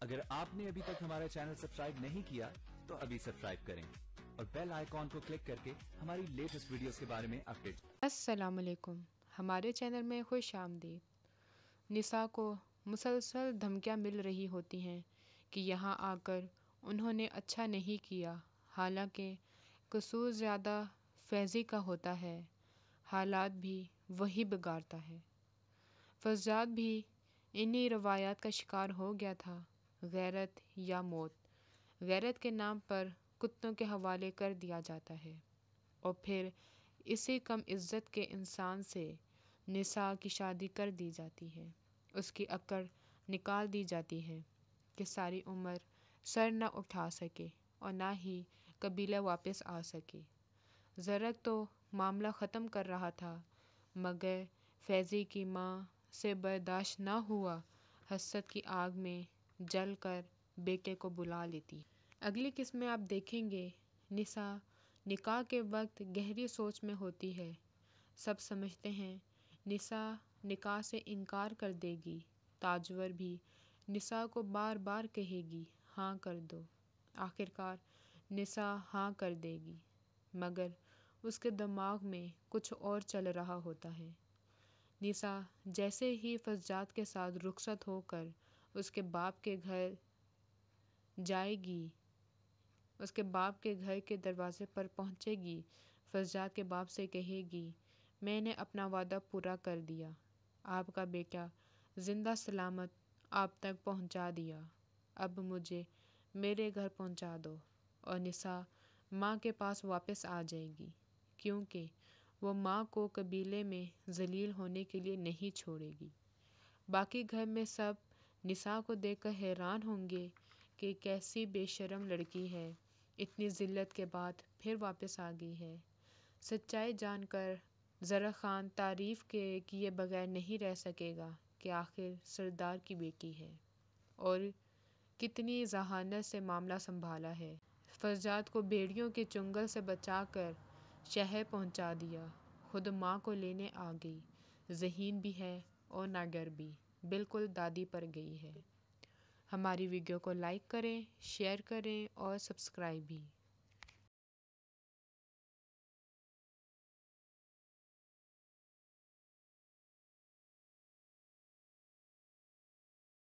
अगर आपने अभी तक हमारा चैनल सब्सक्राइब नहीं किया तो अभी सब्सक्राइब करें और बेल आइकॉन को क्लिक करके हमारी लेटेस्ट वीडियोस के बारे में अपडेट। अस्सलाम वालेकुम, हमारे चैनल में खुश आमदीद। निसा को मुसलसल धमकियाँ मिल रही होती हैं कि यहाँ आकर उन्होंने अच्छा नहीं किया, हालांकि कसूर ज़्यादा फैज़ी का होता है, हालात भी वही बिगाड़ता है। फज़ाद भी इन्हीं रवायात का शिकार हो गया था। गैरत या मौत, गैरत के नाम पर कुत्तों के हवाले कर दिया जाता है और फिर इसी कम इज़्ज़त के इंसान से निसा की शादी कर दी जाती है। उसकी अकड़ निकाल दी जाती है कि सारी उम्र सर न उठा सके और ना ही कबीला वापस आ सके। ज़रक तो मामला ख़त्म कर रहा था, मगर फैज़ी की माँ से बर्दाश्त ना हुआ, हसद की आग में जल कर बेटे को बुला लेती। अगली किस्त में आप देखेंगे निसा निकाह के वक्त गहरी सोच में होती है। सब समझते हैं निसा निकाह से इनकार कर देगी। ताजवर भी निसा को बार बार कहेगी हाँ कर दो। आखिरकार निसा हाँ कर देगी, मगर उसके दिमाग में कुछ और चल रहा होता है। निसा जैसे ही फज़ाद के साथ रुखसत होकर उसके बाप के घर जाएगी, उसके बाप के घर के दरवाजे पर पहुंचेगी, फज़ाद के बाप से कहेगी मैंने अपना वादा पूरा कर दिया, आपका बेटा ज़िंदा सलामत आप तक पहुंचा दिया, अब मुझे मेरे घर पहुंचा दो। और निसा माँ के पास वापस आ जाएगी, क्योंकि वो माँ को कबीले में ज़लील होने के लिए नहीं छोड़ेगी। बाकी घर में सब निसा को देखकर हैरान होंगे कि कैसी बेशर्म लड़की है, इतनी ज़िल्लत के बाद फिर वापस आ गई है। सच्चाई जानकर ज़रा ख़ान तारीफ़ के किए बगैर नहीं रह सकेगा कि आखिर सरदार की बेटी है और कितनी ज़हानत से मामला संभाला है। फज़ाद को भेड़ियों के चुंगल से बचाकर शहर पहुंचा दिया, खुद माँ को लेने आ गई। ज़हीन भी है और नागर भी, बिल्कुल दादी पर गई है। हमारी वीडियो को लाइक करें, शेयर करें और सब्सक्राइब भी।